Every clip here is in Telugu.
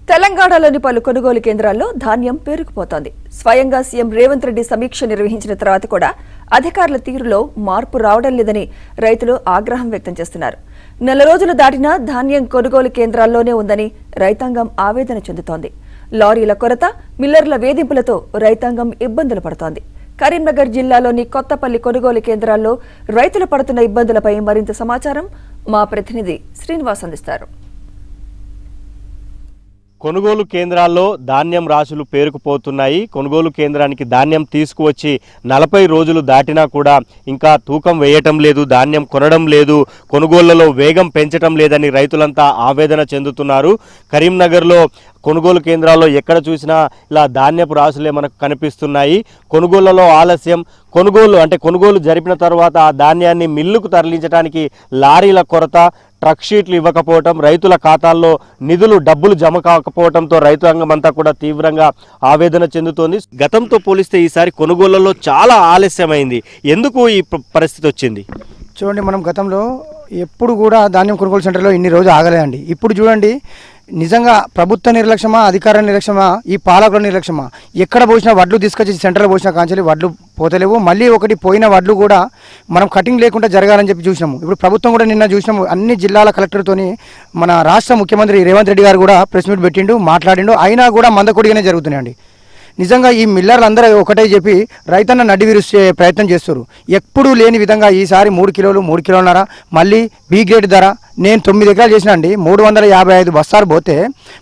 తెలంగాణలోని పలు కొనుగోలు కేంద్రాల్లో ధాన్యం పేరుకుపోతోంది. స్వయంగా సీఎం రేవంత్ రెడ్డి సమీక్ష నిర్వహించిన తర్వాత కూడా అధికారుల తీరులో మార్పు రావడం లేదని రైతులు ఆగ్రహం వ్యక్తం చేస్తున్నారు. నెల రోజులు దాటినా ధాన్యం కొనుగోలు కేంద్రాల్లోనే ఉందని రైతాంగం ఆవేదన చెందుతోంది. లారీల కొరత, మిల్లర్ల వేధింపులతో రైతాంగం ఇబ్బందులు పడుతోంది. కరీంనగర్ జిల్లాలోని కొత్తపల్లి కొనుగోలు కేంద్రాల్లో రైతులు పడుతున్న ఇబ్బందులపై మరింత సమాచారం మా ప్రతినిధి శ్రీనివాస్ అందిస్తారు. కొనుగోలు కేంద్రాల్లో ధాన్యం రాశులు పేరుకుపోతున్నాయి. కొనుగోలు కేంద్రానికి ధాన్యం తీసుకువచ్చి 40 రోజులు దాటినా కూడా ఇంకా తూకం వేయటం లేదు, ధాన్యం కొనడం లేదు, కొనుగోళ్లలో వేగం పెంచటం లేదని రైతులంతా ఆవేదన చెందుతున్నారు. కరీంనగర్లో కొనుగోలు కేంద్రాల్లో ఎక్కడ చూసినా ఇలా ధాన్యపు రాశులే మనకు కనిపిస్తున్నాయి. కొనుగోళ్లలో ఆలస్యం, కొనుగోలు జరిపిన తర్వాత ఆ ధాన్యాన్ని మిల్లుకు తరలించడానికి లారీల కొరత, ట్రక్ షీట్లు ఇవ్వకపోవటం, రైతుల ఖాతాల్లో డబ్బులు జమ కాకపోవడంతో రైతాంగం అంతా కూడా తీవ్రంగా ఆవేదన చెందుతోంది. గతంతో పోలిస్తే ఈసారి కొనుగోళ్లలో చాలా ఆలస్యమైంది. ఎందుకు ఈ పరిస్థితి వచ్చింది? చూడండి, మనం గతంలో ఎప్పుడు కూడా ధాన్యం కొనుగోలు సెంటర్లో ఇన్ని రోజులు ఆగలేదండి. ఇప్పుడు చూడండి, నిజంగా ప్రభుత్వ నిర్లక్ష్యమా, అధికార నిర్లక్ష్యమా, ఈ పాలకుల నిర్లక్ష్యమా? ఎక్కడ పోసినా వడ్లు తీసుకొచ్చి సెంటర్లో పోసిన కాంచెలు వడ్లు పోతలేవు. మళ్ళీ ఒకటి పోయిన వడ్లు కూడా మనం కటింగ్ లేకుండా జరగాలని చెప్పి చూసినాము. ఇప్పుడు ప్రభుత్వం కూడా నిన్న చూసినాము, అన్ని జిల్లాల కలెక్టర్తోని మన రాష్ట్ర ముఖ్యమంత్రి రేవంత్ రెడ్డి గారు కూడా ప్రెస్ మీట్ పెట్టిండు, మాట్లాడిండు. అయినా కూడా మందకొడిగానే జరుగుతున్నాయండి. నిజంగా ఈ మిల్లర్లు అందరూ ఒకటే చెప్పి రైతన్న నడ్డి విరుస్తే ప్రయత్నం చేస్తారు. ఎప్పుడూ లేని విధంగా ఈసారి 3 కిలోలు 3 కిలోలన్నర మళ్ళీ బి గ్రేడ్ ధర. నేను 9 ఎకరాలు చేసిన అండి, 355 బస్తాలు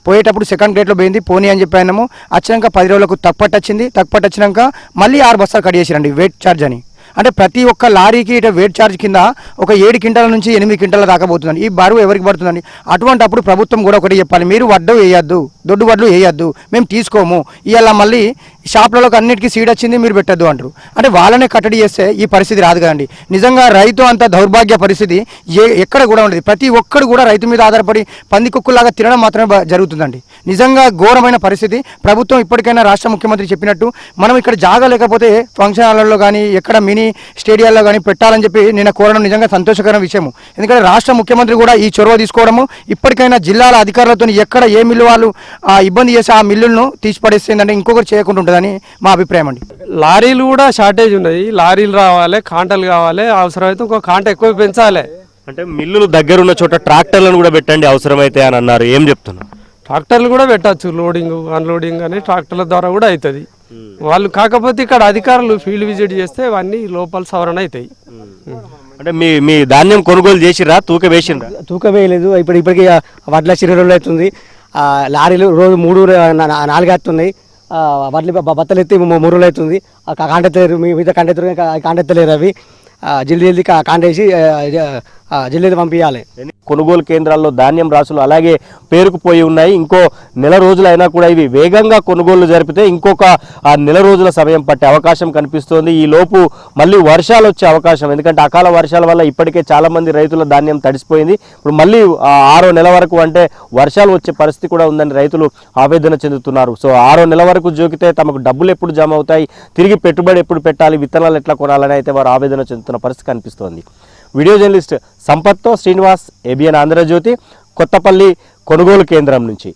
పోయేటప్పుడు సెకండ్ గ్రేడ్లో పోయింది, పోనీ అని చెప్పాము. వచ్చినాక 10 రోజులకు తక్కుపట్టొచ్చినాక మళ్ళీ 6 బస్తాలు కట్ చేసిరండి వెయిట్ ఛార్జ్ అని. అంటే ప్రతి ఒక్క లారీకి ఇటు వెయిట్ ఛార్జ్ కింద ఒక 7 క్వింటాల నుంచి 8 క్వింటాల దాకా పోతుందండి. ఈ బరువు ఎవరికి పడుతుందండి? అటువంటి అప్పుడు ప్రభుత్వం కూడా ఒకటి చెప్పాలి, మీరు వడ్డు వేయద్దు, దొడ్డు వడ్లు వేయద్దు, మేము తీసుకోము. ఇవాళ మళ్ళీ షాప్లలోకి అన్నిటికీ సీడ్ వచ్చింది, మీరు పెట్టద్దు అంటారు. అంటే వాళ్ళనే కట్టడి చేస్తే ఈ పరిస్థితి రాదు కదండి. నిజంగా రైతు అంత దౌర్భాగ్య పరిస్థితి ఎక్కడ కూడా ఉండదు. ప్రతి ఒక్కరు కూడా రైతు మీద ఆధారపడి పందికొక్కులాగా తినడం మాత్రమే జరుగుతుందండి. నిజంగా ఘోరమైన పరిస్థితి. ప్రభుత్వం ఇప్పటికైనా రాష్ట్ర ముఖ్యమంత్రి చెప్పినట్టు మనం ఇక్కడ జాగా లేకపోతే ఫంక్షన్ హాల్లో కానీ ఎక్కడ మినీ స్టేడియాల్లో కానీ పెట్టాలని చెప్పి నేను కోరడం నిజంగా సంతోషకరమైన విషయము. ఎందుకంటే రాష్ట్ర ముఖ్యమంత్రి కూడా ఈ చొరవ తీసుకోవడము, ఇప్పటికైనా జిల్లాల అధికారులతో ఎక్కడ ఏ మిల్లు వాళ్ళు ఇబ్బంది చేసి ఆ మిల్లులను తీసిపడేస్తుందంటే ఇంకొకటి చేయకుండా ఉంటుందని మా అభిప్రాయం అండి. లారీలు కూడా షార్టేజ్ ఉన్నాయి. లారీలు రావాలి, కాంటలు కావాలి, అవసరమైతే ఇంకో కాంట ఎక్కువ పెంచాలి. అంటే మిల్లులు దగ్గరున్న చోట ట్రాక్టర్లను కూడా పెట్టండి అవసరమైతే అని అన్నారు. ఏం చెప్తున్నారు? ట్రాక్టర్లు కూడా పెట్టచ్చు, లోడింగ్ అన్లోడింగ్ అని ట్రాక్టర్ల ద్వారా కూడా అవుతుంది. వాళ్ళు కాకపోతే ఇక్కడ అధికారులు ఫీల్డ్ విజిట్ చేస్తే అవన్నీ లోపల సవరణ అవుతాయి. అంటే మీ ధాన్యం కొనుగోలు చేసిరా, తూక వేసిండ్రా? తూక వేయలేదు. ఇప్పటికీ వడ్ల 20 రోజులు అవుతుంది. లారీలు రోజు 3-4 వస్తున్నాయి. వడ్లు బత్తలు ఎత్తి 3 రోజులు అవుతుంది. కాంటెత్తలేరు, మిగతా కాంటెత్తలేరు. అవి జల్దీ కాంటేసి జల్దీ పంపించాలి. కొనుగోలు కేంద్రాల్లో ధాన్యం రాసులు అలాగే పేరుకుపోయి ఉన్నాయి. ఇంకో నెల రోజులైనా కూడా ఇవి వేగంగా కొనుగోళ్లు జరిపితే ఇంకొక 9 రోజుల సమయం పట్టే అవకాశం కనిపిస్తోంది. ఈ లోపు మళ్ళీ వర్షాలు వచ్చే అవకాశం, ఎందుకంటే అకాల వర్షాల వల్ల ఇప్పటికే చాలా మంది రైతుల ధాన్యం తడిసిపోయింది. ఇప్పుడు మళ్ళీ 6వ నెల వరకు అంటే వర్షాలు వచ్చే పరిస్థితి కూడా ఉందని రైతులు ఆవేదన చెందుతున్నారు. సో 6వ నెల వరకు జోకితే తమకు డబ్బులు ఎప్పుడు జమ అవుతాయి, తిరిగి పెట్టుబడి ఎప్పుడు పెట్టాలి, విత్తనాలు ఎట్లా కొనాలని అయితే వారు ఆవేదన చెందుతున్న పరిస్థితి కనిపిస్తోంది. వీడియో జర్నలిస్ట్ సంపత్తో శ్రీనివాస్, ABN ఆంధ్రజ్యోతి, కొత్తపల్లి కొనుగోలు కేంద్రం నుంచి.